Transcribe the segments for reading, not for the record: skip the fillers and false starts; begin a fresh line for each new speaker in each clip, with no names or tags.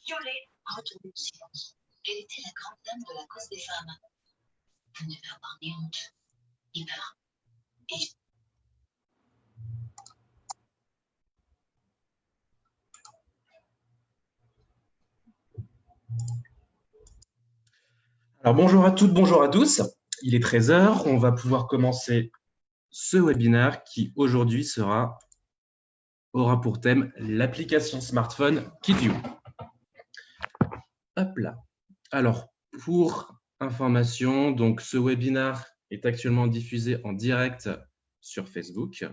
Violet, retournez au silence. Elle était la grande dame de la cause des femmes. Vous ne devez avoir ni honte, ni peur. Et
Alors bonjour à toutes, bonjour à tous. Il est 13 h, on va pouvoir commencer ce webinaire qui aujourd'hui aura pour thème l'application smartphone KidView. Hop là. Alors pour information, donc ce webinaire est actuellement diffusé en direct sur Facebook.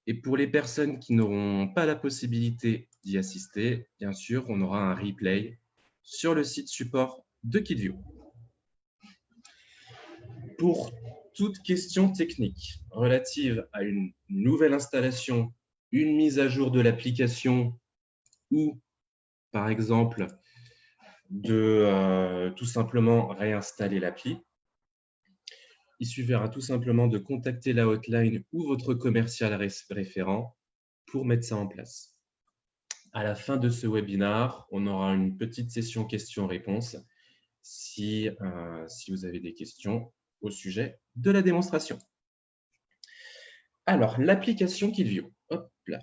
Et pour les personnes qui n'auront pas la possibilité d'y assister, bien sûr, on aura un replay sur le site support de KidView. Pour toute question technique relative à une nouvelle installation, une mise à jour de l'application ou, par exemple, de tout simplement réinstaller l'appli, il suffira tout simplement de contacter la hotline ou votre commercial référent pour mettre ça en place. À la fin de ce webinaire, on aura une petite session questions-réponses si vous avez des questions au sujet de la démonstration. Alors, l'application KidView. Hop là.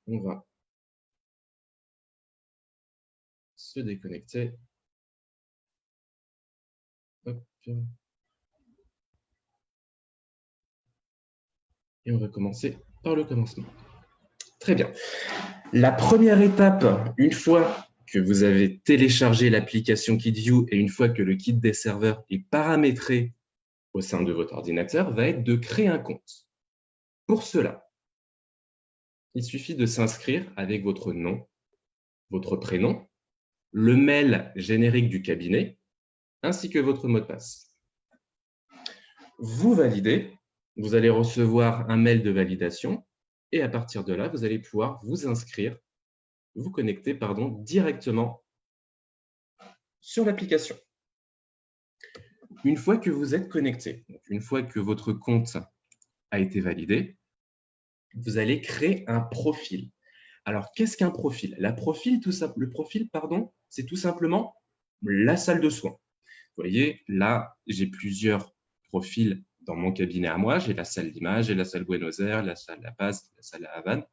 On va se déconnecter. Hop. Et on va commencer par le commencement. Très bien. La première étape, une fois que vous avez téléchargé l'application KidView et une fois que le kit des serveurs est paramétré au sein de votre ordinateur, va être de créer un compte. Pour cela, il suffit de s'inscrire avec votre nom, votre prénom, le mail générique du cabinet, ainsi que votre mot de passe. Vous validez, vous allez recevoir un mail de validation et à partir de là, vous allez pouvoir vous inscrire, vous connecter directement sur l'application. Une fois que vous êtes connecté, une fois que votre compte a été validé, vous allez créer un profil. Alors, qu'est-ce qu'un profil? Le profil, c'est tout simplement la salle de soins. Vous voyez, là, j'ai plusieurs profils dans mon cabinet à moi. J'ai la salle d'image, j'ai la salle Buenos Aires, la salle La Paz, la salle La Havane.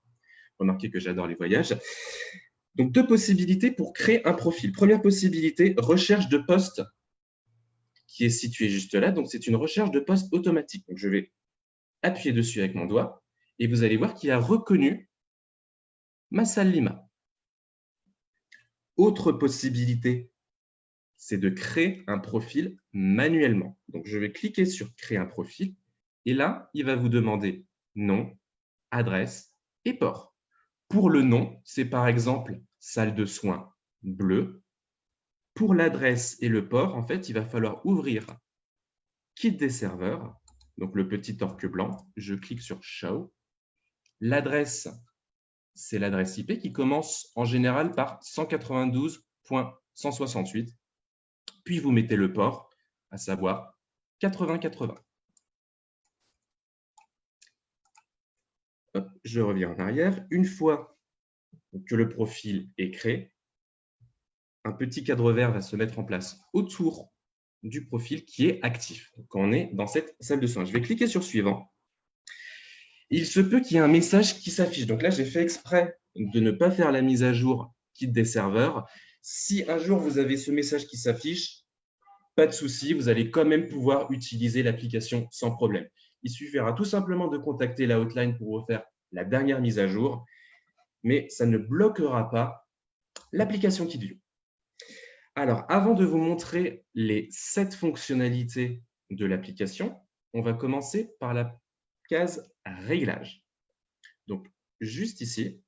Remarquez que j'adore les voyages. Donc, deux possibilités pour créer un profil. Première possibilité, recherche de poste qui est située juste là. Donc, c'est une recherche de poste automatique. Donc, je vais appuyer dessus avec mon doigt et vous allez voir qu'il a reconnu ma salle Lima. Autre possibilité, c'est de créer un profil manuellement. Donc, je vais cliquer sur « Créer un profil » et là, il va vous demander nom, adresse et port. Pour le nom, c'est par exemple « Salle de soins bleue ». Pour l'adresse et le port, en fait, il va falloir ouvrir « Kit des serveurs », donc le petit torque blanc. Je clique sur « Show ». L'adresse, c'est l'adresse IP qui commence en général par 192.168. Puis vous mettez le port, à savoir 8080. Hop, je reviens en arrière. Une fois que le profil est créé, un petit cadre vert va se mettre en place autour du profil qui est actif. Donc, on est dans cette salle de soins. Je vais cliquer sur « Suivant ». Il se peut qu'il y ait un message qui s'affiche. Donc là, j'ai fait exprès de ne pas faire la mise à jour kit des serveurs. Si un jour vous avez ce message qui s'affiche, pas de souci, vous allez quand même pouvoir utiliser l'application sans problème. Il suffira tout simplement de contacter la hotline pour refaire la dernière mise à jour, mais ça ne bloquera pas l'application KidView. Alors, avant de vous montrer les 7 fonctionnalités de l'application, on va commencer par la case Réglages. Donc, juste ici,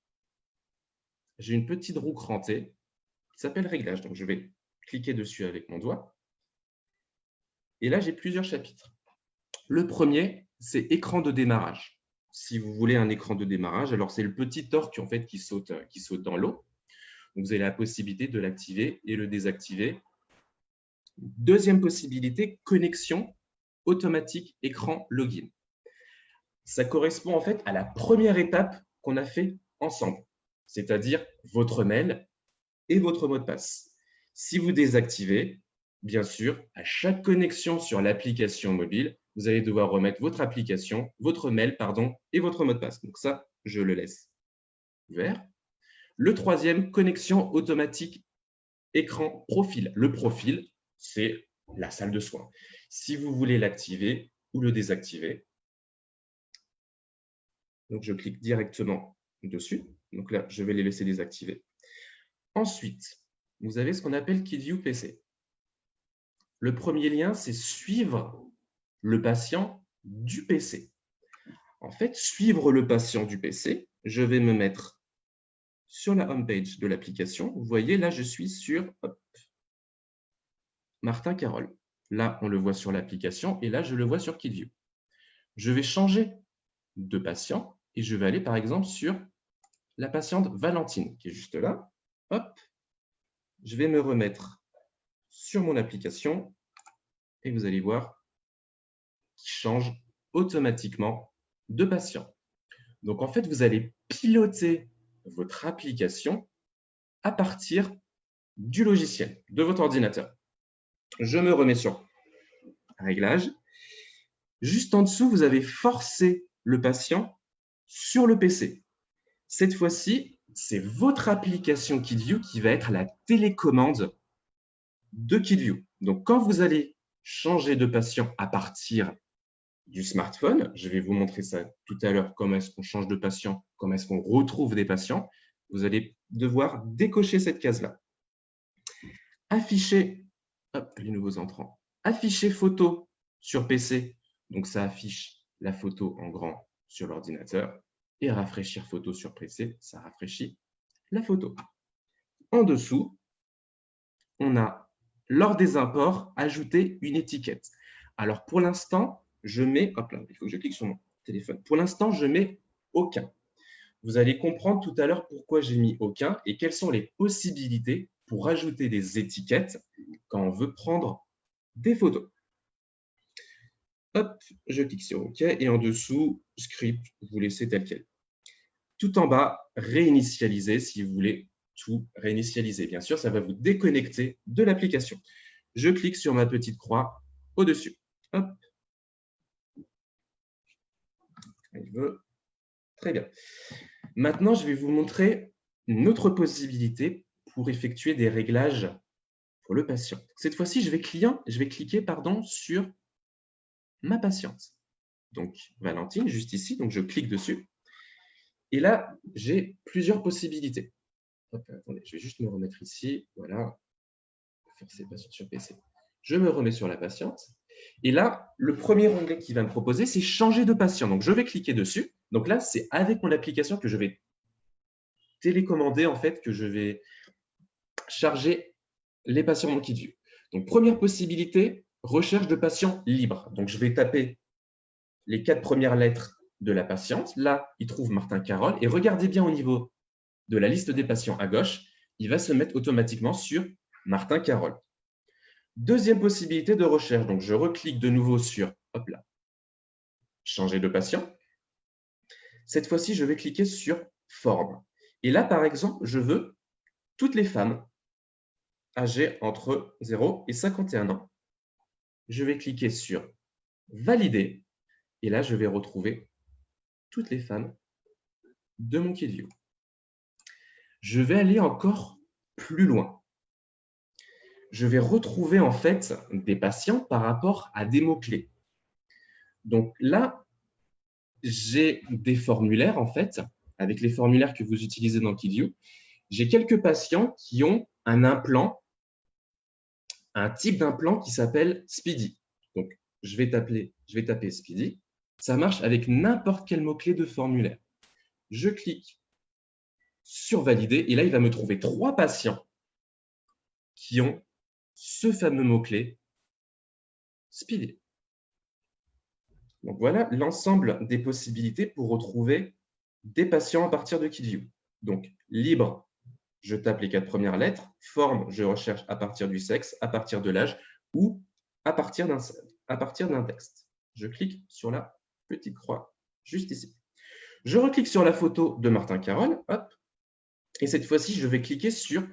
j'ai une petite roue crantée qui s'appelle Réglages. Donc, je vais cliquer dessus avec mon doigt. Et là, j'ai plusieurs chapitres. Le premier, c'est écran de démarrage. Si vous voulez un écran de démarrage, alors c'est le petit torque en fait, qui saute dans l'eau. Vous avez la possibilité de l'activer et le désactiver. Deuxième possibilité, connexion automatique écran login. Ça correspond en fait à la première étape qu'on a fait ensemble, c'est-à-dire votre mail et votre mot de passe. Si vous désactivez, bien sûr, à chaque connexion sur l'application mobile, vous allez devoir remettre votre application, votre mail, et votre mot de passe. Donc ça, je le laisse ouvert. Le troisième, connexion automatique écran profil. Le profil, c'est la salle de soins. Si vous voulez l'activer ou le désactiver, donc je clique directement dessus. Donc là, je vais les laisser désactiver. Ensuite, vous avez ce qu'on appelle KidView PC. Le premier lien, c'est suivre le patient du PC. En fait, suivre le patient du PC, je vais me mettre sur la home page de l'application. Vous voyez, là, je suis sur Martin Carole. Là, on le voit sur l'application et là, je le vois sur KidView. Je vais changer de patient et je vais aller, par exemple, sur la patiente Valentine, qui est juste là. Hop, je vais me remettre sur mon application et vous allez voir qu'il change automatiquement de patient. Donc, en fait, vous allez piloter votre application à partir du logiciel, de votre ordinateur. Je me remets sur Réglages. Juste en dessous, vous avez forcé le patient sur le PC. Cette fois-ci, c'est votre application KidView qui va être la télécommande de KidView. Donc, quand vous allez changer de patient à partir du smartphone, je vais vous montrer ça tout à l'heure, comment est-ce qu'on change de patient, comment est-ce qu'on retrouve des patients, vous allez devoir décocher cette case-là. Afficher, les nouveaux entrants, afficher photo sur PC, donc ça affiche la photo en grand sur l'ordinateur, et rafraîchir photo sur PC, ça rafraîchit la photo. En dessous, on a, lors des imports, ajouter une étiquette. Alors, pour l'instant, je mets, hop là, il faut que je clique sur mon téléphone. Pour l'instant, je mets aucun. Vous allez comprendre tout à l'heure pourquoi j'ai mis aucun et quelles sont les possibilités pour ajouter des étiquettes quand on veut prendre des photos. Hop, je clique sur OK et en dessous, script, vous laissez tel quel. Tout en bas, réinitialiser si vous voulez tout réinitialiser. Bien sûr, ça va vous déconnecter de l'application. Je clique sur ma petite croix au-dessus. Hop. Il veut. Très bien. Maintenant, je vais vous montrer une autre possibilité pour effectuer des réglages pour le patient. Cette fois-ci, je vais cliquer sur ma patiente. Donc, Valentine, juste ici. Donc, je clique dessus. Et là, j'ai plusieurs possibilités. Hop, attendez, je vais juste me remettre ici. Voilà. Forcer patient sur PC. Je me remets sur la patiente. Et là, le premier onglet qui va me proposer, c'est changer de patient. Donc, je vais cliquer dessus. Donc là, c'est avec mon application que je vais télécommander, en fait, que je vais charger les patients dans KidView. Donc, première possibilité, recherche de patients libres. Donc, je vais taper les 4 premières lettres de la patiente. Là, il trouve Martin Carole. Et regardez bien au niveau de la liste des patients à gauche, il va se mettre automatiquement sur Martin Carole. Deuxième possibilité de recherche. Donc, je reclique de nouveau sur, hop là, changer de patient. Cette fois-ci, je vais cliquer sur forme. Et là, par exemple, je veux toutes les femmes âgées entre 0 et 51 ans. Je vais cliquer sur valider. Et là, je vais retrouver toutes les femmes de mon KidView. Je vais aller encore plus loin. Je vais retrouver en fait des patients par rapport à des mots-clés. Donc là, j'ai des formulaires en fait, avec les formulaires que vous utilisez dans KidView. J'ai quelques patients qui ont un implant, un type d'implant qui s'appelle Speedy. Donc, je vais taper Speedy. Ça marche avec n'importe quel mot-clé de formulaire. Je clique sur valider et là, il va me trouver 3 patients qui ont ce fameux mot-clé Speedy. Donc, voilà l'ensemble des possibilités pour retrouver des patients à partir de KidView. Donc, libre, je tape les 4 premières lettres. Forme, je recherche à partir du sexe, à partir de l'âge ou à partir d'un texte. Je clique sur la petite croix juste ici. Je reclique sur la photo de Martin Carole. Hop, et cette fois-ci, je vais cliquer sur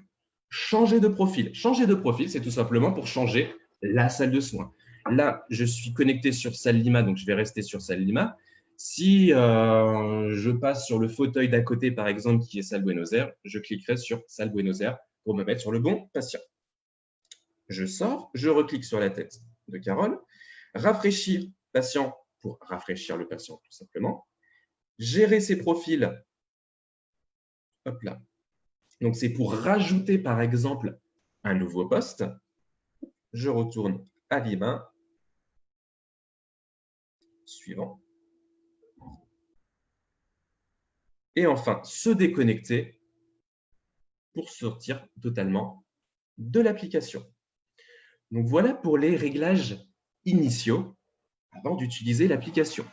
changer de profil. Changer de profil, c'est tout simplement pour changer la salle de soins. Là, je suis connecté sur salle Lima, donc je vais rester sur salle Lima. Si je passe sur le fauteuil d'à côté, par exemple, qui est salle Buenos Aires, je cliquerai sur salle Buenos Aires pour me mettre sur le bon patient. Je sors, je reclique sur la tête de Carole, rafraîchir patient pour rafraîchir le patient, tout simplement. Gérer ses profils, hop là. Donc, c'est pour rajouter, par exemple, un nouveau poste. Je retourne à Lima. Suivant. Et enfin, se déconnecter pour sortir totalement de l'application. Donc, voilà pour les réglages initiaux avant d'utiliser l'application.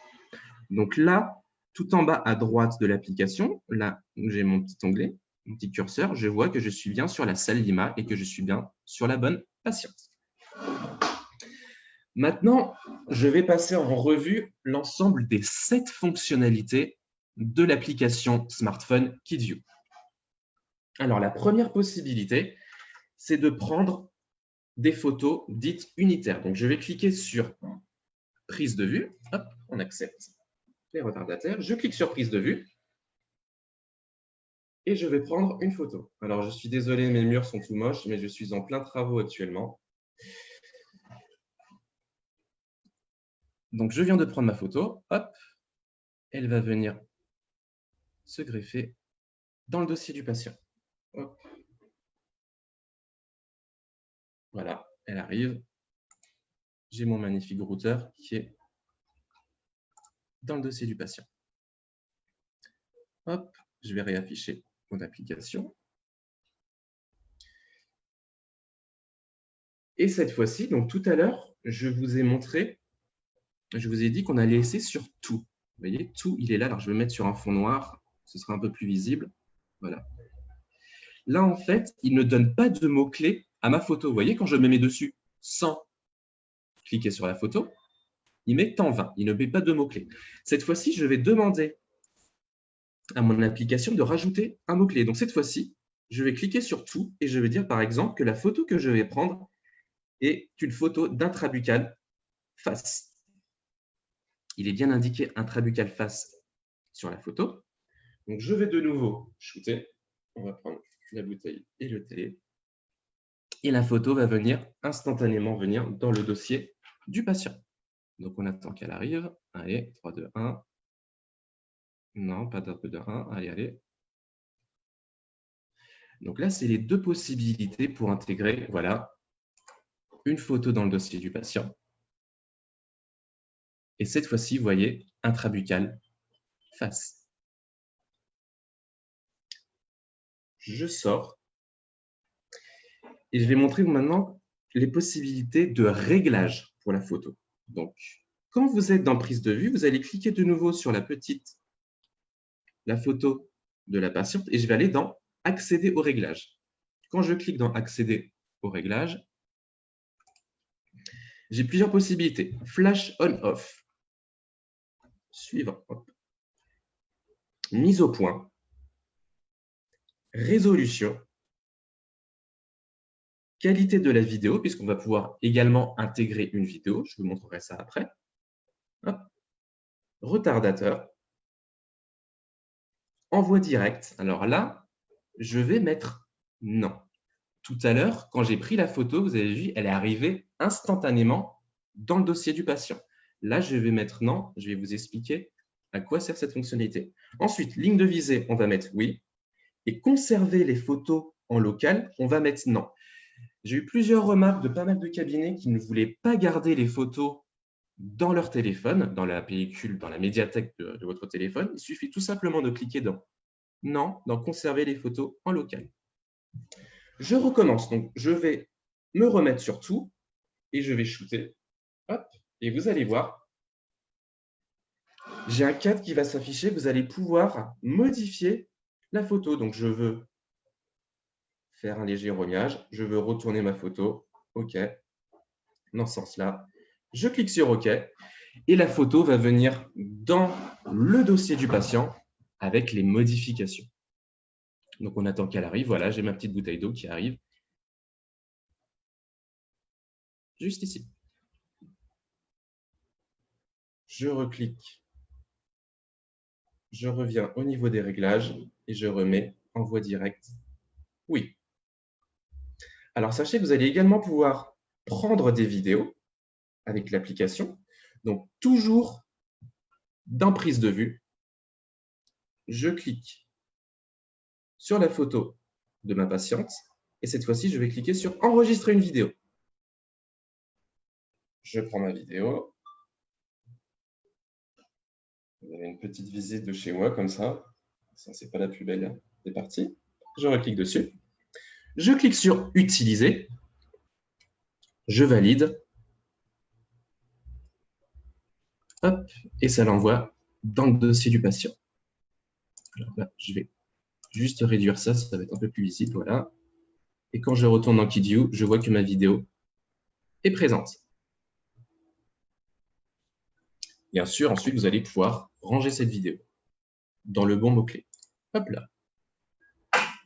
Donc là, tout en bas à droite de l'application, là où j'ai mon petit onglet, mon petit curseur, je vois que je suis bien sur la salle Lima et que je suis bien sur la bonne patiente. Maintenant, je vais passer en revue l'ensemble des 7 fonctionnalités de l'application smartphone KidView. Alors, la première possibilité, c'est de prendre des photos dites unitaires. Donc, je vais cliquer sur prise de vue. Hop, on accepte les retardataires. Je clique sur prise de vue et je vais prendre une photo. Alors, je suis désolé, mes murs sont tout moches, mais je suis en plein travaux actuellement. Donc, je viens de prendre ma photo. Hop, elle va venir se greffer dans le dossier du patient. Hop. Voilà, elle arrive. J'ai mon magnifique routeur qui est dans le dossier du patient. Hop, je vais réafficher mon application. Et cette fois-ci, donc tout à l'heure, je vous ai montré, je vous ai dit qu'on allait laisser sur tout. Vous voyez, tout, il est là. Alors, je vais le mettre sur un fond noir. Ce sera un peu plus visible. Voilà. Là, en fait, il ne donne pas de mots-clés à ma photo. Vous voyez, quand je me mets dessus sans cliquer sur la photo, il met temps 20. Il ne met pas de mots-clés. Cette fois-ci, je vais demander à mon application de rajouter un mot-clé. Donc, cette fois-ci, je vais cliquer sur tout et je vais dire, par exemple, que la photo que je vais prendre est une photo d'intrabuccal face. Il est bien indiqué intrabuccal face sur la photo. Donc, je vais de nouveau shooter. On va prendre la bouteille et le télé. Et la photo va venir instantanément venir dans le dossier du patient. Donc, on attend qu'elle arrive. Allez, 3, 2, 1. Non, pas de 2, 1. Allez, allez. Donc là, c'est les 2 possibilités pour intégrer, voilà, une photo dans le dossier du patient. Et cette fois-ci, vous voyez, intrabuccal face. Je sors. Et je vais montrer maintenant les possibilités de réglage pour la photo. Donc, quand vous êtes dans prise de vue, vous allez cliquer de nouveau sur la photo de la patiente et je vais aller dans accéder au réglage. Quand je clique dans accéder au réglage, j'ai plusieurs possibilités. Flash on-off. Suivant. Hop. Mise au point. Résolution. Qualité de la vidéo, puisqu'on va pouvoir également intégrer une vidéo. Je vous montrerai ça après. Hop. Retardateur. Envoi direct. Alors là, je vais mettre non. Tout à l'heure, quand j'ai pris la photo, vous avez vu, elle est arrivée instantanément dans le dossier du patient. Là, je vais mettre non. Je vais vous expliquer à quoi sert cette fonctionnalité. Ensuite, ligne de visée, on va mettre oui. Et conserver les photos en local, on va mettre non. J'ai eu plusieurs remarques de pas mal de cabinets qui ne voulaient pas garder les photos dans leur téléphone, dans la pellicule, dans la médiathèque de votre téléphone. Il suffit tout simplement de cliquer dans non, dans conserver les photos en local. Je recommence. Donc, je vais me remettre sur tout et je vais shooter. Hop, et vous allez voir, j'ai un cadre qui va s'afficher. Vous allez pouvoir modifier la photo. Donc, je veux faire un léger rognage. Je veux retourner ma photo. OK. Dans ce sens-là. Je clique sur OK. Et la photo va venir dans le dossier du patient avec les modifications. Donc, on attend qu'elle arrive. Voilà, j'ai ma petite bouteille d'eau qui arrive. juste ici. Je reclique. Je reviens au niveau des réglages et je remets envoi direct. Oui. Alors, sachez que vous allez également pouvoir prendre des vidéos avec l'application. Donc, toujours dans prise de vue, je clique sur la photo de ma patiente et cette fois-ci, je vais cliquer sur enregistrer une vidéo. Je prends ma vidéo. Vous avez une petite visite de chez moi comme ça. Ça, c'est pas la plus belle. C'est parti. Je reclique dessus. Je clique sur utiliser. Je valide. Hop, et ça l'envoie dans le dossier du patient. Alors là, je vais juste réduire ça, ça va être un peu plus visible, voilà. Et quand je retourne dans KidView, je vois que ma vidéo est présente. Bien sûr, ensuite, vous allez pouvoir ranger cette vidéo dans le bon mot-clé. Hop là.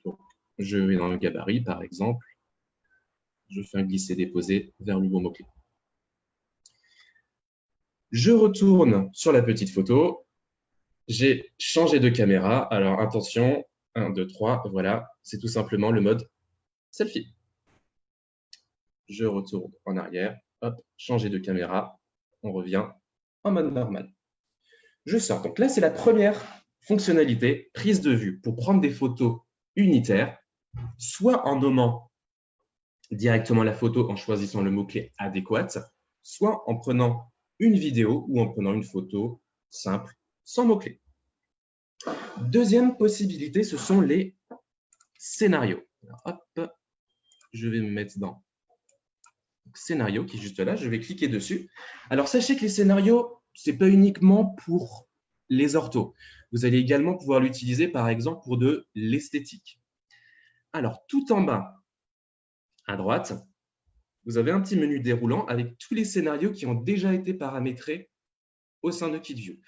Donc, je vais dans le gabarit, par exemple. Je fais un glisser-déposer vers le bon mot-clé. Je retourne sur la petite photo. J'ai changé de caméra. Alors, attention, 1, 2, 3, voilà. C'est tout simplement le mode selfie. Je retourne en arrière. Hop, changer de caméra. On revient en mode normal. Je sors. Donc là, c'est la première fonctionnalité, prise de vue, pour prendre des photos unitaires, soit en nommant directement la photo en choisissant le mot-clé adéquat, soit en prenant une vidéo ou en prenant une photo simple, sans mot-clé. Deuxième possibilité, ce sont les scénarios. Alors, hop, je vais me mettre dans scénario qui est juste là. Je vais cliquer dessus. Alors, sachez que les scénarios, ce n'est pas uniquement pour les orthos. Vous allez également pouvoir l'utiliser, par exemple, pour de l'esthétique. Alors, tout en bas, à droite, vous avez un petit menu déroulant avec tous les scénarios qui ont déjà été paramétrés au sein de KidView.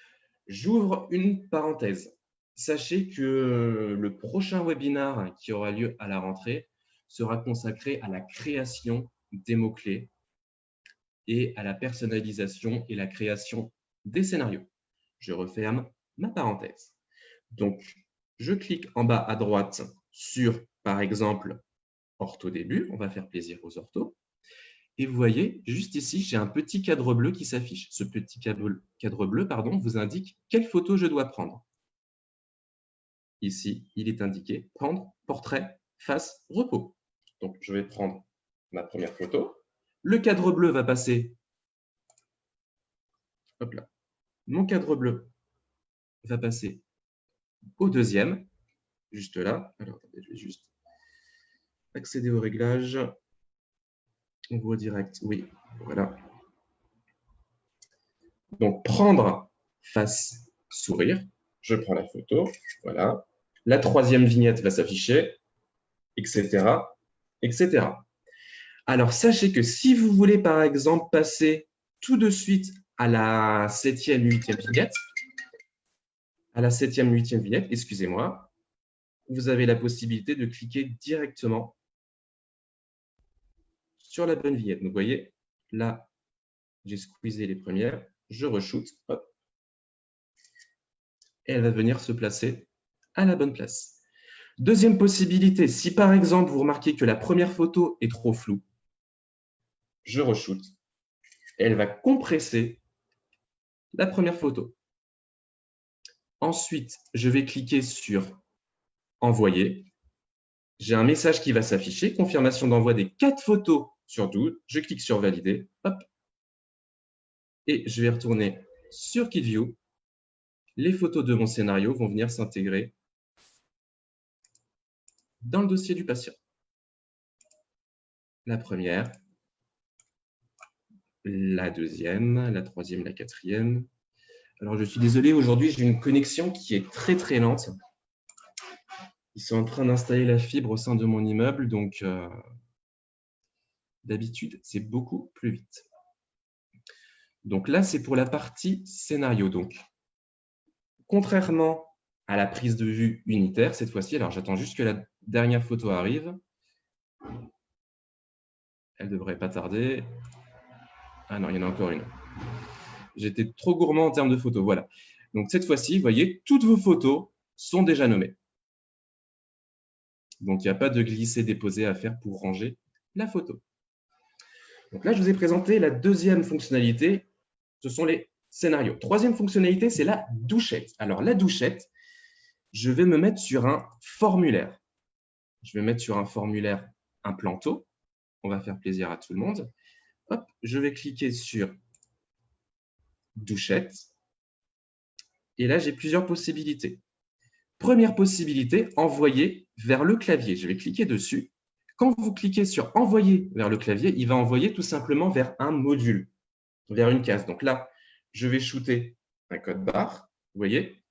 J'ouvre une parenthèse. Sachez que le prochain webinaire qui aura lieu à la rentrée sera consacré à la création des mots-clés et à la personnalisation et la création des scénarios. Je referme ma parenthèse. Donc, je clique en bas à droite sur, par exemple, ortho début. On va faire plaisir aux orthos. Et vous voyez, juste ici, j'ai un petit cadre bleu qui s'affiche. Ce petit cadre bleu vous indique quelle photo je dois prendre. Ici, il est indiqué prendre portrait, face, repos. Donc, je vais prendre ma première photo. Le cadre bleu va passer. Hop là. Mon cadre bleu va passer au deuxième, juste là. Alors, attendez, je vais juste accéder aux réglages. On voit direct, oui, voilà. Donc, prendre face, sourire. Je prends la photo, voilà. La troisième vignette va s'afficher, etc., etc. Alors, sachez que si vous voulez, par exemple, passer tout de suite à la 7e, 8e vignette, excusez-moi, vous avez la possibilité de cliquer directement sur la bonne vignette. Donc, vous voyez, là, j'ai squeezé les premières, je re-shoot, hop, et elle va venir se placer à la bonne place. Deuxième possibilité, si par exemple, vous remarquez que la première photo est trop floue, je re-shoot, et elle va compresser la première photo. Ensuite, je vais cliquer sur « Envoyer ». J'ai un message qui va s'afficher, confirmation d'envoi des 4 photos sur 12. Je clique sur « Valider ». Hop. Et je vais retourner sur KidView. Les photos de mon scénario vont venir s'intégrer dans le dossier du patient. La première, la deuxième, la troisième, la quatrième. Alors, je suis désolé, aujourd'hui, j'ai une connexion qui est très, très lente. Ils sont en train d'installer la fibre au sein de mon immeuble, donc d'habitude, c'est beaucoup plus vite. Donc là, c'est pour la partie scénario. Donc, contrairement à la prise de vue unitaire, cette fois-ci, alors j'attends juste que la dernière photo arrive. Elle ne devrait pas tarder. Ah non, il y en a encore une. J'étais trop gourmand en termes de photos. Voilà. Donc, cette fois-ci, vous voyez, toutes vos photos sont déjà nommées. Donc, il n'y a pas de glisser-déposer à faire pour ranger la photo. Donc là, je vous ai présenté la deuxième fonctionnalité. Ce sont les scénarios. Troisième fonctionnalité, c'est la douchette. Alors, la douchette, je vais me mettre sur un formulaire. Je vais mettre sur un formulaire un planto. On va faire plaisir à tout le monde. Hop, je vais cliquer sur douchette. Et là, j'ai plusieurs possibilités. Première possibilité, envoyer vers le clavier. Je vais cliquer dessus. Quand vous cliquez sur envoyer vers le clavier, il va envoyer tout simplement vers un module, vers une case. Donc là, je vais shooter un code barre. Vous voyez,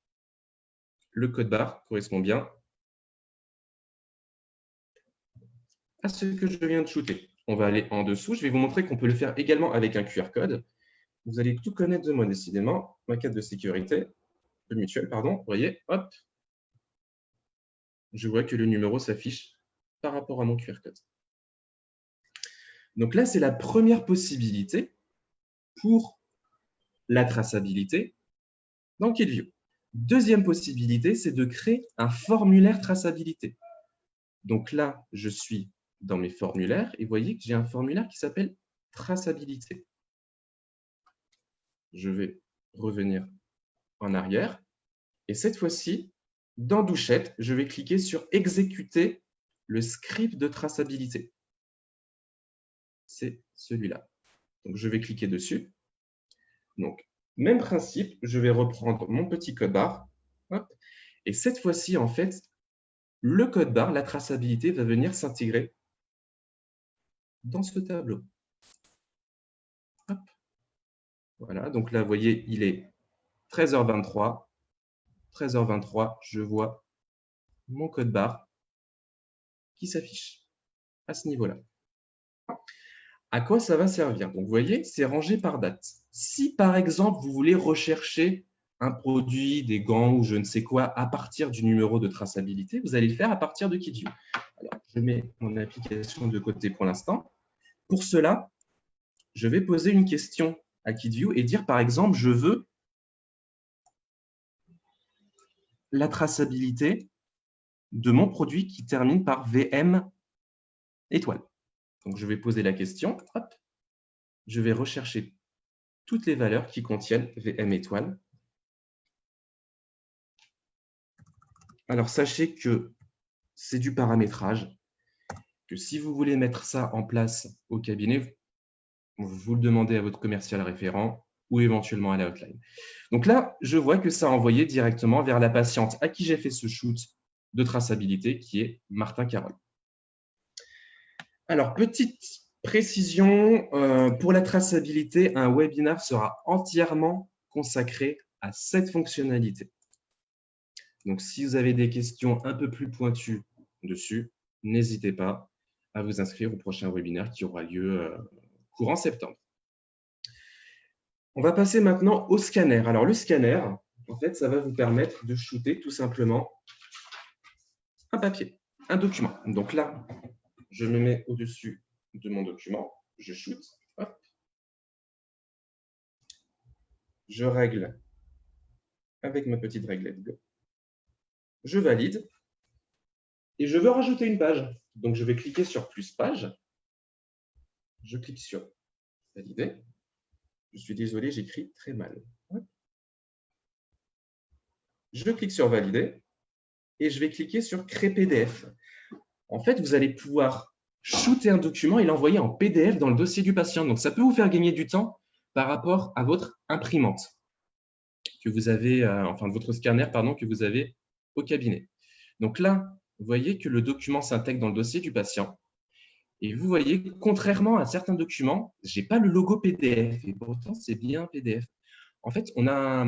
le code barre correspond bien à ce que je viens de shooter. On va aller en dessous. Je vais vous montrer qu'on peut le faire également avec un QR code. Vous allez tout connaître de moi, décidément. Ma carte de sécurité, de mutuelle, pardon. Vous voyez, hop, je vois que le numéro s'affiche par rapport à mon QR code. Donc là, c'est la première possibilité pour la traçabilité dans KitView. Deuxième possibilité, c'est de créer un formulaire traçabilité. Donc là, je suis dans mes formulaires et vous voyez que j'ai un formulaire qui s'appelle traçabilité. Je vais revenir en arrière et cette fois-ci, dans Douchette, je vais cliquer sur exécuter le script de traçabilité. C'est celui-là. Donc, je vais cliquer dessus. Donc, même principe, je vais reprendre mon petit code barre. Hop, et cette fois-ci, en fait, le code barre, la traçabilité, va venir s'intégrer dans ce tableau. Hop. Voilà, donc là, vous voyez, il est 13h23. 13h23, je vois mon code barre qui s'affiche à ce niveau-là. À quoi ça va servir? Donc, vous voyez, c'est rangé par date. Si, par exemple, vous voulez rechercher un produit, des gants ou je ne sais quoi à partir du numéro de traçabilité, vous allez le faire à partir de KitView. Alors, je mets mon application de côté pour l'instant. Pour cela, je vais poser une question à KitView et dire, par exemple, je veux la traçabilité de mon produit qui termine par VM étoile. Donc, je vais poser la question. Hop, je vais rechercher toutes les valeurs qui contiennent VM étoile. Alors, sachez que c'est du paramétrage, que si vous voulez mettre ça en place au cabinet, vous le demandez à votre commercial référent ou éventuellement à la hotline. Donc là, je vois que ça a envoyé directement vers la patiente à qui j'ai fait ce shoot de traçabilité, qui est Martin Carole. Alors, petite précision, pour la traçabilité, un webinaire sera entièrement consacré à cette fonctionnalité. Donc, si vous avez des questions un peu plus pointues dessus, n'hésitez pas à vous inscrire au prochain webinaire qui aura lieu courant septembre. On va passer maintenant au scanner. Alors, le scanner, en fait, ça va vous permettre de shooter tout simplement un papier, un document. Donc là, je me mets au-dessus de mon document, je shoot, hop. Je règle avec ma petite réglette Go. Je valide et je veux rajouter une page. Donc, je vais cliquer sur plus page. Je clique sur valider. Je suis désolé, j'écris très mal. Je clique sur valider et je vais cliquer sur créer PDF. En fait, vous allez pouvoir shooter un document et l'envoyer en PDF dans le dossier du patient. Donc, ça peut vous faire gagner du temps par rapport à votre imprimante que vous avez, enfin, votre scanner, pardon, que vous avez au cabinet. Donc là, vous voyez que le document s'intègre dans le dossier du patient. Et vous voyez, contrairement à certains documents, je n'ai pas le logo PDF. Et pourtant, c'est bien un PDF. En fait, on a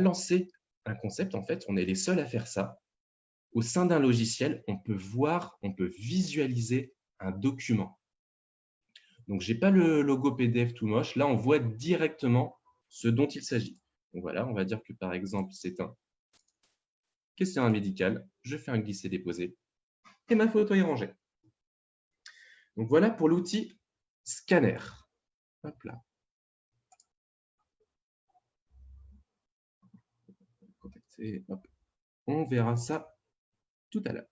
lancé un concept. En fait, on est les seuls à faire ça. Au sein d'un logiciel, on peut voir, on peut visualiser un document. Donc, je n'ai pas le logo PDF tout moche. Là, on voit directement ce dont il s'agit. Donc, voilà, on va dire que, par exemple, c'est un questionnaire médical. Je fais un glisser-déposer et ma photo est rangée. Donc, voilà pour l'outil scanner. Hop là. Et hop, on verra ça tout à l'heure.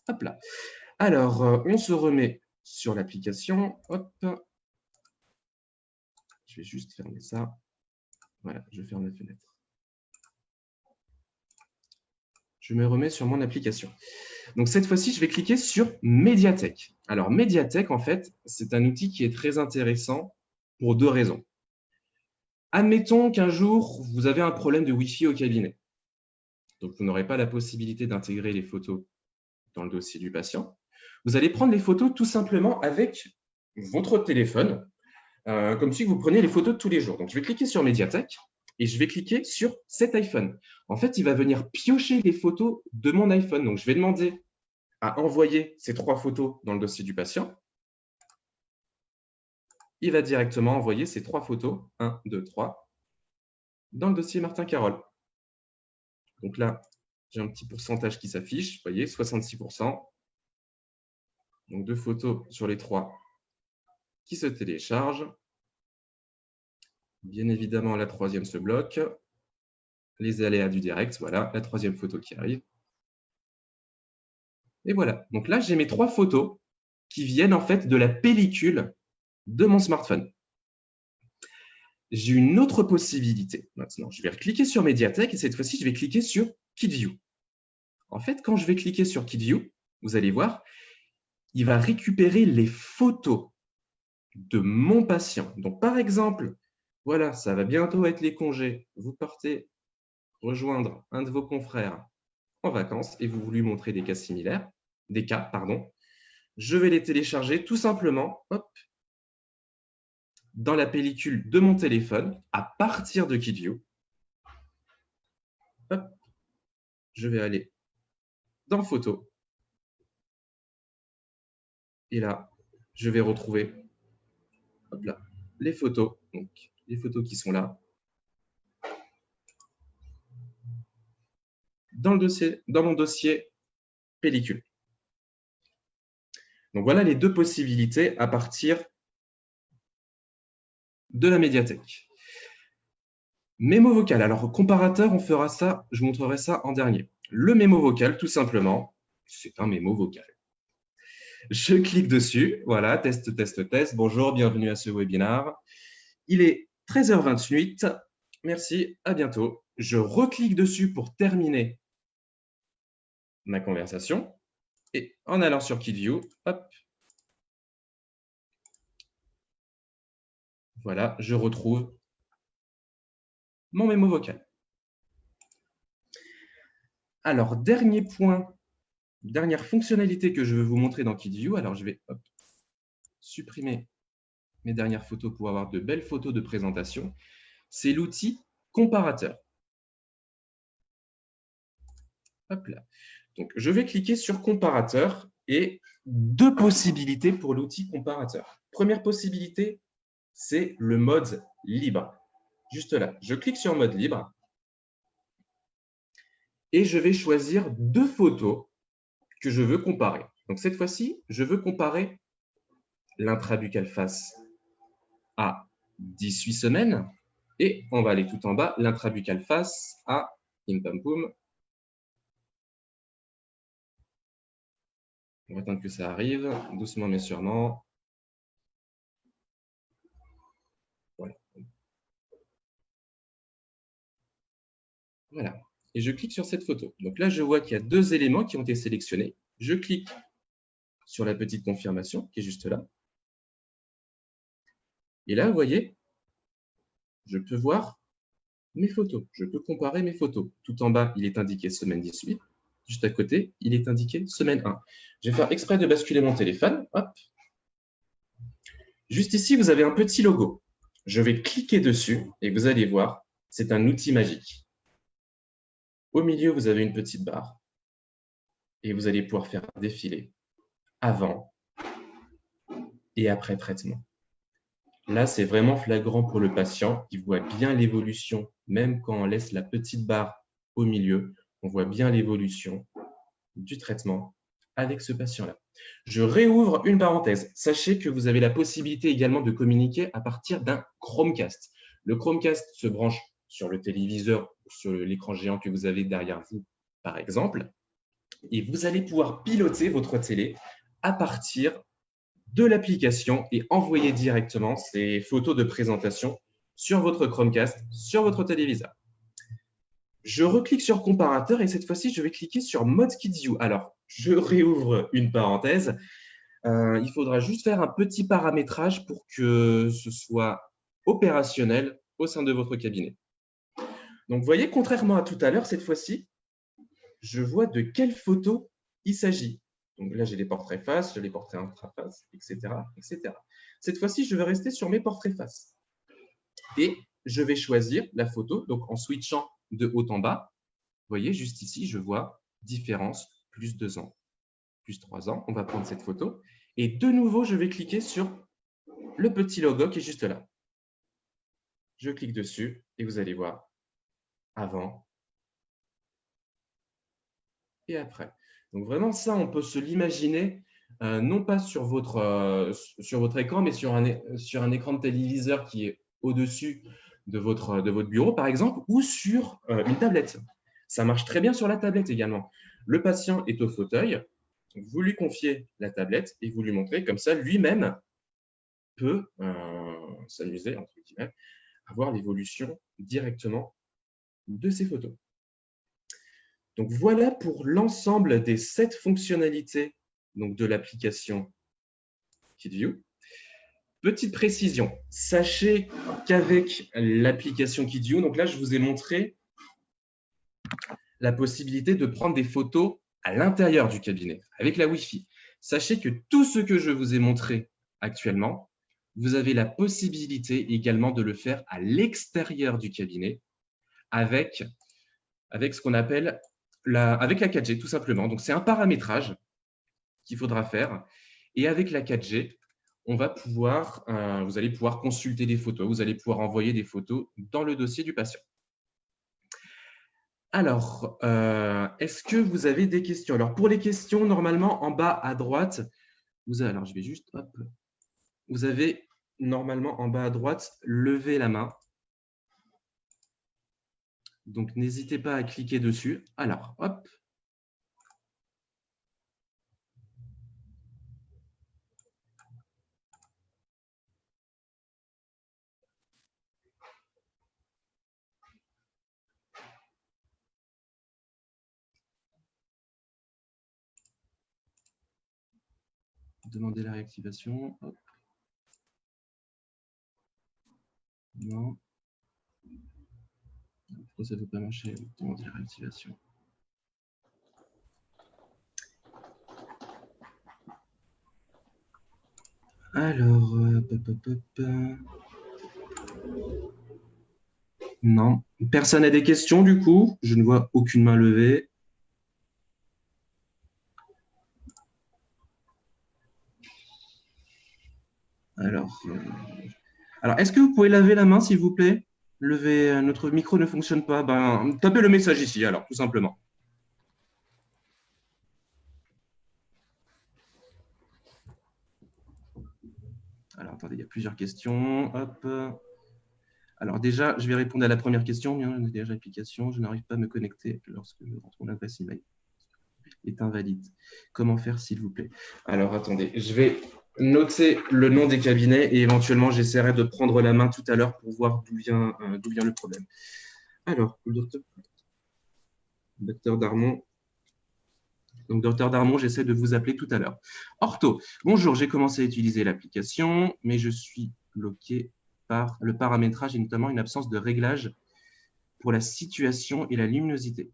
Hop là. Alors, on se remet sur l'application. Hop. Je vais juste fermer ça. Voilà, je ferme la fenêtre. Je me remets sur mon application. Donc, cette fois-ci, je vais cliquer sur Médiathèque. Alors, Médiathèque, en fait, c'est un outil qui est très intéressant pour deux raisons. Admettons qu'un jour, vous avez un problème de Wi-Fi au cabinet. Donc, vous n'aurez pas la possibilité d'intégrer les photos dans le dossier du patient. Vous allez prendre les photos tout simplement avec votre téléphone, comme si vous preniez les photos de tous les jours. Donc, je vais cliquer sur Médiathèque et je vais cliquer sur cet iPhone. En fait, il va venir piocher les photos de mon iPhone. Donc, je vais demander à envoyer ces 3 photos dans le dossier du patient. Il va directement envoyer ces 3 photos, 1, 2, 3, dans le dossier Martin Carole. Donc là, j'ai un petit pourcentage qui s'affiche, vous voyez, 66%. Donc 2 photos sur les 3 qui se téléchargent. Bien évidemment, la 3e se bloque. Les aléas du direct, voilà, la 3e photo qui arrive. Et voilà. Donc là, j'ai mes 3 photos qui viennent en fait de la pellicule de mon smartphone. J'ai une autre possibilité maintenant. Je vais cliquer sur Médiathèque et cette fois-ci, je vais cliquer sur KitView. En fait, quand je vais cliquer sur KitView, vous allez voir, il va récupérer les photos de mon patient. Donc, par exemple, voilà, ça va bientôt être les congés. Vous partez rejoindre un de vos confrères en vacances et vous lui montrez des cas similaires, Je vais les télécharger tout simplement, hop, dans la pellicule de mon téléphone à partir de KitView. Hop, je vais aller dans Photos. Et là, je vais retrouver hop là, les photos. Donc, les photos qui sont là. Dans mon dossier pellicule. Donc, voilà les 2 possibilités à partir de la médiathèque. Mémo vocal. Alors, comparateur, on fera ça, je vous montrerai ça en dernier. Le mémo vocal, tout simplement, c'est un mémo vocal. Je clique dessus, voilà, test, test, test. Bonjour, bienvenue à ce webinaire. Il est 13h28. Merci, à bientôt. Je reclique dessus pour terminer ma conversation. Et en allant sur KitView, hop, voilà, je retrouve mon mémo vocal. Alors, dernier point, dernière fonctionnalité que je veux vous montrer dans KitView. Alors, je vais supprimer mes dernières photos pour avoir de belles photos de présentation. C'est l'outil comparateur. Hop là. Donc, je vais cliquer sur comparateur et 2 possibilités pour l'outil comparateur. Première possibilité, c'est le mode libre. Juste là, je clique sur mode libre et je vais choisir 2 photos que je veux comparer. Donc, cette fois-ci, je veux comparer l'intrabuccal face à 18 semaines et on va aller tout en bas, l'intrabuccal face à pim-pam-poum. On va attendre que ça arrive, doucement mais sûrement. Voilà. Voilà. Et je clique sur cette photo. Donc là, je vois qu'il y a 2 éléments qui ont été sélectionnés. Je clique sur la petite confirmation qui est juste là. Et là, vous voyez, je peux voir mes photos. Je peux comparer mes photos. Tout en bas, il est indiqué semaine 18. Juste à côté, il est indiqué semaine 1. Je vais faire exprès de basculer mon téléphone. Hop. Juste ici, vous avez un petit logo. Je vais cliquer dessus et vous allez voir, c'est un outil magique. Au milieu, vous avez une petite barre et vous allez pouvoir faire défiler avant et après traitement. Là, c'est vraiment flagrant pour le patient. Il voit bien l'évolution, même quand on laisse la petite barre au milieu, on voit bien l'évolution du traitement avec ce patient-là. Je réouvre une parenthèse. Sachez que vous avez la possibilité également de communiquer à partir d'un Chromecast. Le Chromecast se branche sur le téléviseur sur l'écran géant que vous avez derrière vous, par exemple. Et vous allez pouvoir piloter votre télé à partir de l'application et envoyer directement ces photos de présentation sur votre Chromecast, sur votre téléviseur. Je reclique sur comparateur et cette fois-ci, je vais cliquer sur Mode KidView. Alors, je réouvre une parenthèse. Il faudra juste faire un petit paramétrage pour que ce soit opérationnel au sein de votre cabinet. Donc, vous voyez, contrairement à tout à l'heure, cette fois-ci, je vois de quelle photo il s'agit. Donc là, j'ai les portraits face, j'ai les portraits intraface, etc., etc. Cette fois-ci, je vais rester sur mes portraits face. Et je vais choisir la photo. Donc, en switchant de haut en bas, vous voyez, juste ici, je vois différence, plus 2 ans, plus 3 ans. On va prendre cette photo. Et de nouveau, je vais cliquer sur le petit logo qui est juste là. Je clique dessus et vous allez voir avant et après. Donc vraiment, ça, on peut se l'imaginer, non pas sur votre écran, mais sur un écran de téléviseur qui est au-dessus de votre bureau, par exemple, ou sur une tablette. Ça marche très bien sur la tablette également. Le patient est au fauteuil, vous lui confiez la tablette et vous lui montrez, comme ça, lui-même peut s'amuser, entre guillemets, à voir l'évolution directement de ses photos. Donc, voilà pour l'ensemble des 7 fonctionnalités donc, de l'application KidView. Petite précision, sachez qu'avec l'application KidView, donc là, je vous ai montré la possibilité de prendre des photos à l'intérieur du cabinet, avec la Wi-Fi. Sachez que tout ce que je vous ai montré actuellement, vous avez la possibilité également de le faire à l'extérieur du cabinet avec ce qu'on appelle avec la 4G, tout simplement. Donc, c'est un paramétrage qu'il faudra faire. Et avec la 4G, vous allez pouvoir consulter des photos, vous allez pouvoir envoyer des photos dans le dossier du patient. Alors, est-ce que vous avez des questions? Alors, pour les questions, normalement, en bas à droite, vous avez normalement en bas à droite, lever la main. Donc, n'hésitez pas à cliquer dessus. Alors, hop. Demander la réactivation. Hop. Non. Pourquoi ça ne veut pas marcher? Demander la réactivation. Alors, non. Personne n'a des questions du coup? Je ne vois aucune main levée. Alors, est-ce que vous pouvez laver la main, s'il vous plaît? Notre micro ne fonctionne pas. Tapez le message ici, alors, tout simplement. Alors, attendez, il y a plusieurs questions. Hop. Alors, déjà, je vais répondre à la première question. Bien, déjà l'application, je n'arrive pas à me connecter lorsque je rentre mon adresse email. Est invalide. Comment faire, s'il vous plaît? Alors, attendez, je vais noter le nom des cabinets et éventuellement, j'essaierai de prendre la main tout à l'heure pour voir d'où vient le problème. Alors, docteur Darmon. Donc, docteur Darmon, j'essaie de vous appeler tout à l'heure. Ortho, bonjour, j'ai commencé à utiliser l'application, mais je suis bloqué par le paramétrage et notamment une absence de réglage pour la situation et la luminosité.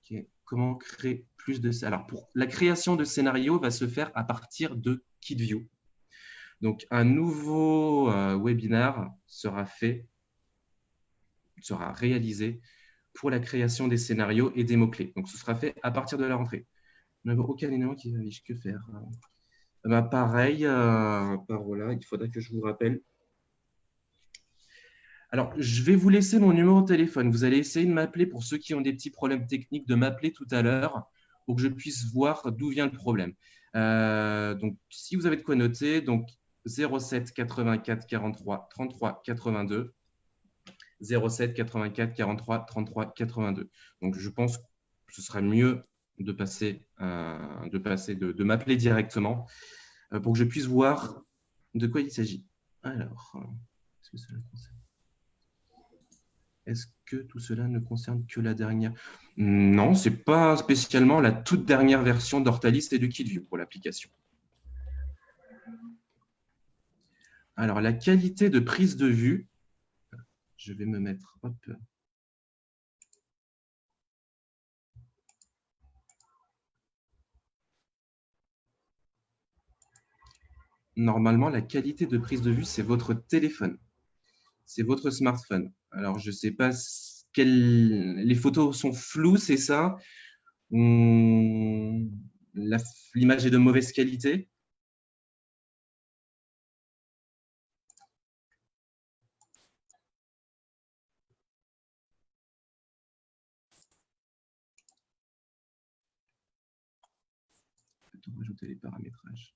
Okay. Comment créer plus de... Alors, pour la création de scénario va se faire à partir de KidView. Donc, un nouveau webinaire sera réalisé pour la création des scénarios et des mots-clés. Donc, ce sera fait à partir de la rentrée. Nous n'avons aucun élément qui affiche. Que faire? Pareil, voilà, il faudrait que je vous rappelle. Alors, je vais vous laisser mon numéro de téléphone. Vous allez essayer de m'appeler pour ceux qui ont des petits problèmes techniques, de m'appeler tout à l'heure pour que je puisse voir d'où vient le problème. Donc, si vous avez de quoi noter, donc 07 84 43 33 82, 07 84 43 33 82. Donc, je pense que ce serait mieux de m'appeler directement pour que je puisse voir de quoi il s'agit. Alors, est-ce que tout cela ne concerne que la dernière? Non, ce n'est pas spécialement la toute dernière version d'Ortalis et de KidView pour l'application. Alors, la qualité de prise de vue, je vais me mettre, hop. Normalement, la qualité de prise de vue, c'est votre téléphone. C'est votre smartphone. Alors, je ne sais pas, les photos sont floues, c'est ça? L'image est de mauvaise qualité? Peut-on rajouter les paramétrages?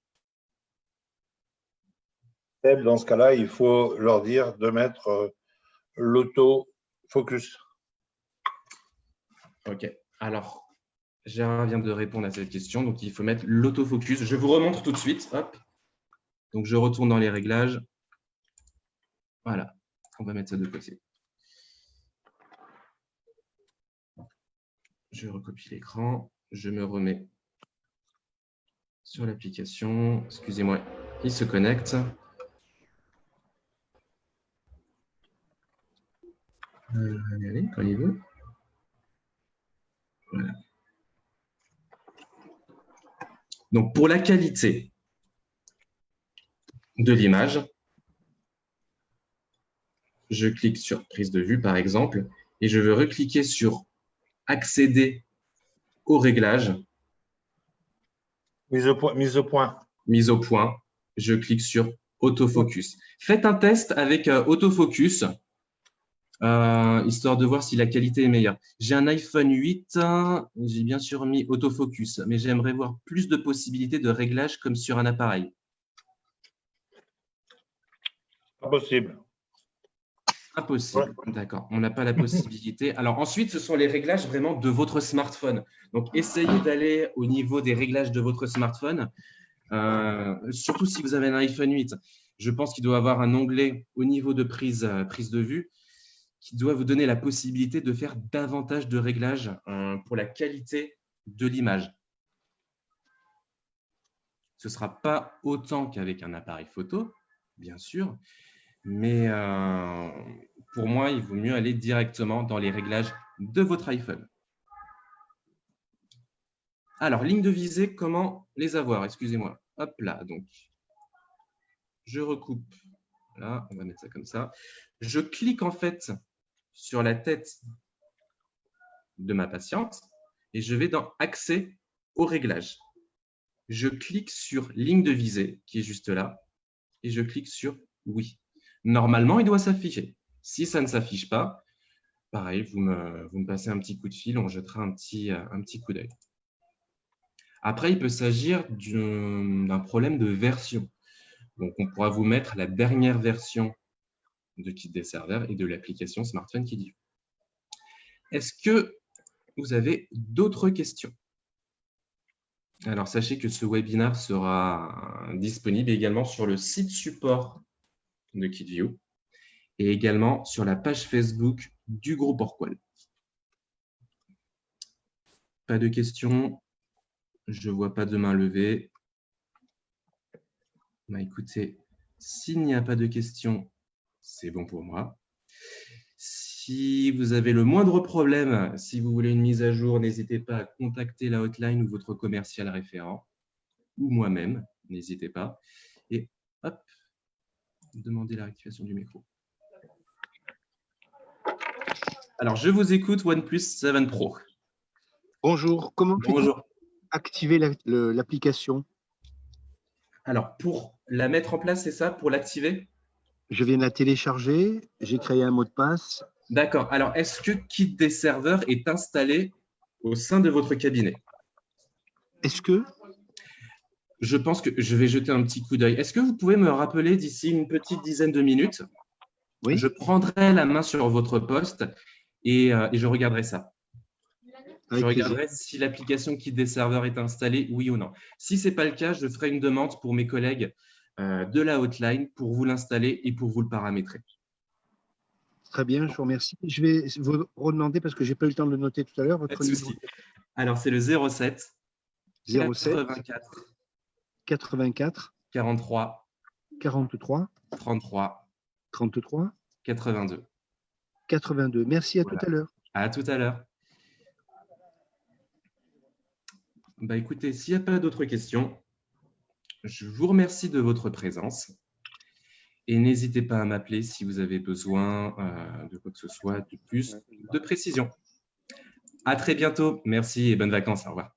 Dans ce cas-là, il faut leur dire de mettre l'autofocus.
OK. Alors, Gérard vient de répondre à cette question. Donc, il faut mettre l'autofocus. Je vous remontre tout de suite. Hop. Donc, je retourne dans les réglages. Voilà. On va mettre ça de côté. Je recopie l'écran. Je me remets sur l'application. Excusez-moi, il se connecte. Allez, quand il veut. Voilà. Donc, pour la qualité de l'image, je clique sur prise de vue, par exemple, et je veux recliquer sur accéder aux réglages.
Mise au point.
Mise au point. Je clique sur autofocus. Faites un test avec autofocus, histoire de voir si la qualité est meilleure. J'ai un iPhone 8, j'ai bien sûr mis autofocus, mais j'aimerais voir plus de possibilités de réglage comme sur un appareil.
Pas possible.
Impossible, ouais. D'accord. On n'a pas la possibilité. Alors ensuite, ce sont les réglages vraiment de votre smartphone. Donc, essayez d'aller au niveau des réglages de votre smartphone, surtout si vous avez un iPhone 8. Je pense qu'il doit avoir un onglet au niveau de prise de vue qui doit vous donner la possibilité de faire davantage de réglages pour la qualité de l'image. Ce ne sera pas autant qu'avec un appareil photo, bien sûr, mais pour moi, il vaut mieux aller directement dans les réglages de votre iPhone. Alors, ligne de visée, comment les avoir? Excusez-moi. Hop là, donc, je recoupe. Là, on va mettre ça comme ça. Je clique en fait sur la tête de ma patiente et je vais dans Accès aux réglages. Je clique sur ligne de visée qui est juste là et je clique sur Oui. Normalement, il doit s'afficher. Si ça ne s'affiche pas, pareil, vous me passez un petit coup de fil, on jettera un petit coup d'œil. Après, il peut s'agir d'un problème de version. Donc, on pourra vous mettre la dernière version de Kit des serveurs et de l'application Smartphone KidView. Est-ce que vous avez d'autres questions? Alors, sachez que ce webinaire sera disponible également sur le site support de KidView et également sur la page Facebook du groupe Orqual. Pas de questions? Je ne vois pas de main levée. Bah, écoutez, s'il n'y a pas de questions, c'est bon pour moi. Si vous avez le moindre problème, si vous voulez une mise à jour, n'hésitez pas à contacter la hotline ou votre commercial référent, ou moi-même, n'hésitez pas. Et hop, demandez la réactivation du micro. Alors, je vous écoute, OnePlus 7 Pro.
Bonjour, comment puis-je activer l'application?
Alors, pour la mettre en place, c'est ça, pour l'activer?
Je viens de la télécharger, j'ai créé un mot de passe.
D'accord. Alors, est-ce que Kit des serveurs est installé au sein de votre cabinet?
Est-ce que?
Je pense que je vais jeter un petit coup d'œil. Est-ce que vous pouvez me rappeler d'ici une petite dizaine de minutes?
Oui.
Je prendrai la main sur votre poste et je regarderai ça.
Avec
Je
plaisir.
regarderai si l'application Kit des serveurs est installée, oui ou non. Si ce n'est pas le cas, je ferai une demande pour mes collègues de la hotline pour vous l'installer et pour vous le paramétrer.
Très bien, je vous remercie. Je vais vous redemander, parce que je n'ai pas eu le temps de le noter tout à l'heure,
Pas
votre
de
numéro
souci. Alors, c'est le 07
07
84
84
43
43
33
33
82.
82. Merci, à
Voilà.
tout à l'heure.
À tout à l'heure. Bah, écoutez, s'il n'y a pas d'autres questions, je vous remercie de votre présence et n'hésitez pas à m'appeler si vous avez besoin de quoi que ce soit de plus de précision. À très bientôt. Merci et bonnes vacances. Au revoir.